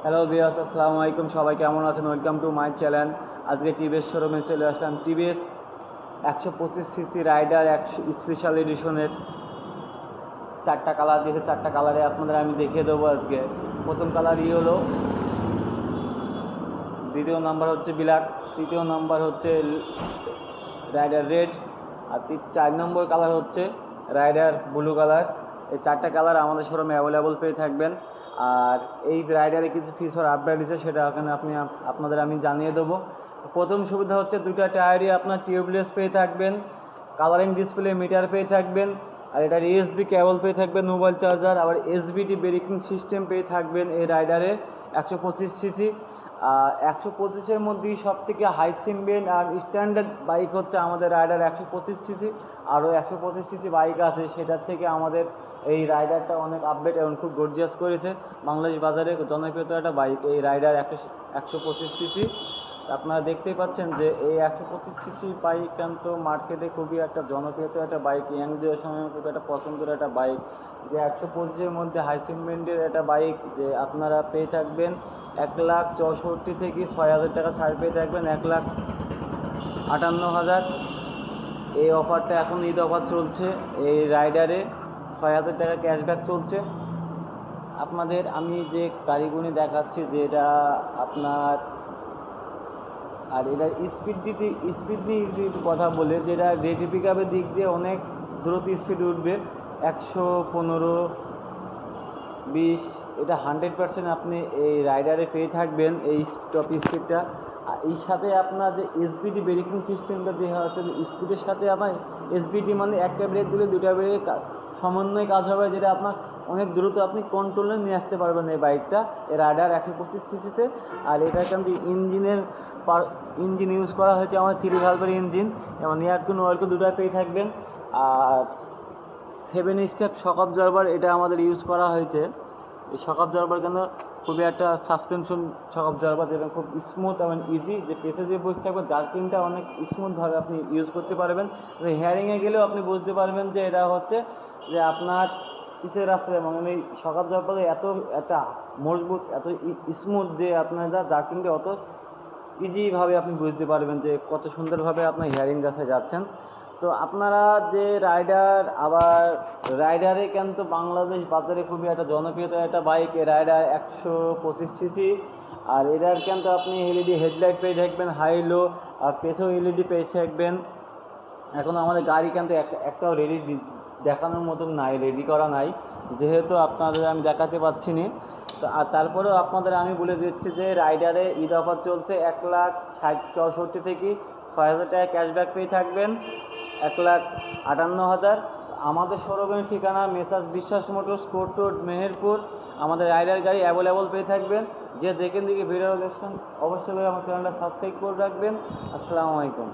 Hello viewers, আসসালামু আলাইকুম। সবাই কেমন আছেন? Welcome to my channel. আজকে টিভিএস শোরুমে চলে আসলাম। টিভিএস 125 সিসি রাইডার 100 স্পেশাল এডিশনের 4টা কালার দিয়েছে। 4টা কালারে আপনাদের আমি দেখিয়ে দেবো আজকে। প্রথম কালার ইয়েলো, দ্বিতীয় নাম্বার হচ্ছে ব্ল্যাক, তৃতীয় নাম্বার হচ্ছে রাইডার রেড, আর 4 নম্বর কালার হচ্ছে রাইডার ব্লু কালার। এই 4টা কালার আমাদের শোরুমে অ্যাভেলেবল পেয়ে থাকবেন। আর এই রাইডারে কিছু ফিচার আপডেট দিচ্ছে, সেটা এখানে আপনাদের আমি জানিয়ে দেবো। প্রথম সুবিধা হচ্ছে দুইটা টায়ারই আপনার টিউবলেস পেয়ে থাকবেন, কালারিং ডিসপ্লে মিটার পেয়ে থাকবেন, আর এটার ইউএসবি কেবল পেয়ে থাকবেন, মোবাইল চার্জার, আবার এসবিটি ব্রেকিং সিস্টেম পেয়ে থাকবেন এই রাইডারে 125 সিসি। 125-এর মধ্যেই সব থেকে হাই সিগমেন্ট আর স্ট্যান্ডার্ড বাইক হচ্ছে আমাদের রাইডার 125 সিসি। আরও 125 সিসি বাইক আছে, সেটার থেকে আমাদের এই রাইডারটা অনেক আপডেট এবং খুব গর্জিয়াস করেছে। বাংলাদেশ বাজারে জনপ্রিয়তা একটা বাইক এই রাইডার 125 সিসি। আপনারা দেখতেই পাচ্ছেন যে এই 125 সিসি বাইক কিন্তু মার্কেটে খুবই একটা জনপ্রিয়তা একটা বাইক, ইয়াংদের সময় খুব একটা পছন্দের একটা বাইক। যে 125-এর মধ্যে হাই সেগমেন্টের একটা বাইক যে আপনারা পেয়ে থাকবেন 1,64,000 থেকে 6,000 টাকা ছাড় পেয়ে থাকবেন 1,58,000। এই অফারটা এখন ঈদ অফার চলছে। এই রাইডারে 6,000 টাকা ক্যাশব্যাক চলছে। আপনাদের আমি যে গাড়িগুলি দেখাচ্ছি, যে এটা আপনার, আর এটা স্পিড নিয়ে যদি কথা বলে, যেটা রেডি পিক আপের দিক দিয়ে অনেক দ্রুত স্পিড উঠবে, 115-20, এটা 100% আপনি এই রাইডারে পেয়ে থাকবেন এই টপ স্পিডটা। আর এই সাথে আপনার যে এসবিটি ব্রেকিং সিস্টেমটা দেওয়া হচ্ছে, স্পিডের সাথে আপনার এসবিটি মানে একটা ব্রেক দিলে দুটা ব্রেক সমন্বয়ে কাজ হবে, যেটা আপনার অনেক দ্রুত আপনি কন্ট্রোলে নিয়ে আসতে পারবেন এই বাইকটা এই রাইডার 125 সিসিতে। আর এটা কিন্তু ইঞ্জিন ইউজ করা হয়েছে আমার 3 ভালভের ইঞ্জিন, এবং এয়ারকুন ওয়েলকুন দুটোই পেয়ে থাকবেন। আর 7 স্টেপ শক অবজারভার এটা আমাদের ইউজ করা হয়েছে। এই শক অবজারভার কেন খুবই একটা সাসপেনশন শক অবজারভার, এবং খুব স্মুথ এবং ইজি, যে পেছে যে বসে থাকবে জার্কিংটা অনেক স্মুথভাবে আপনি ইউজ করতে পারবেন। হেয়ারিংয়ে গেলেও আপনি বুঝতে পারবেন যে এটা হচ্ছে যে আপনার পিছের রাস্তায়, এবং এই শক অবজারভার এত একটা মজবুত, এত স্মুথ, যে আপনার জার্কিংটা অত ইজিভাবে আপনি বুঝতে পারবেন যে কত সুন্দরভাবে আপনার হেয়ারিং কাছে যাচ্ছেন। তো আপনারা যে রাইডার, আবার রাইডারে কিন্তু বাংলাদেশ বাজারে খুবই একটা জনপ্রিয়তা একটা বাইক এই রাইডার 125 সিসি। আর এটার কিন্তু আপনি এলইডি হেডলাইট পেয়ে থাকবেন, হাই লো, আর পেছেও এলইডি পেয়ে থাকবেন। এখন আমাদের গাড়ি কিন্তু একটাও রেডি দেখানোর মতন নাই, রেডি করা নাই, যেহেতু আপনাদের আমি দেখাতে পাচ্ছি না। তো আর তারপরেও আপনাদের আমি বলে দিচ্ছি যে রাইডারে ঈদ অফার চলছে, 1,64,000 থেকে 6,000 টাকা ক্যাশব্যাক পেয়ে থাকবেন 1,58,000। আমাদের শোরুমের ঠিকানা মেসার্স বিশ্বাস মোটরস, কোর্ট রোড, মেহেরপুর। আমাদের রাইডার গাড়ি অ্যাভেলেবল পেয়ে থাকবেন। যে যেখান থেকে ভিডিও দেখছেন অবশ্যই আমার চ্যানেলটা সাবস্ক্রাইব করে রাখবেন। আসসালামু আলাইকুম।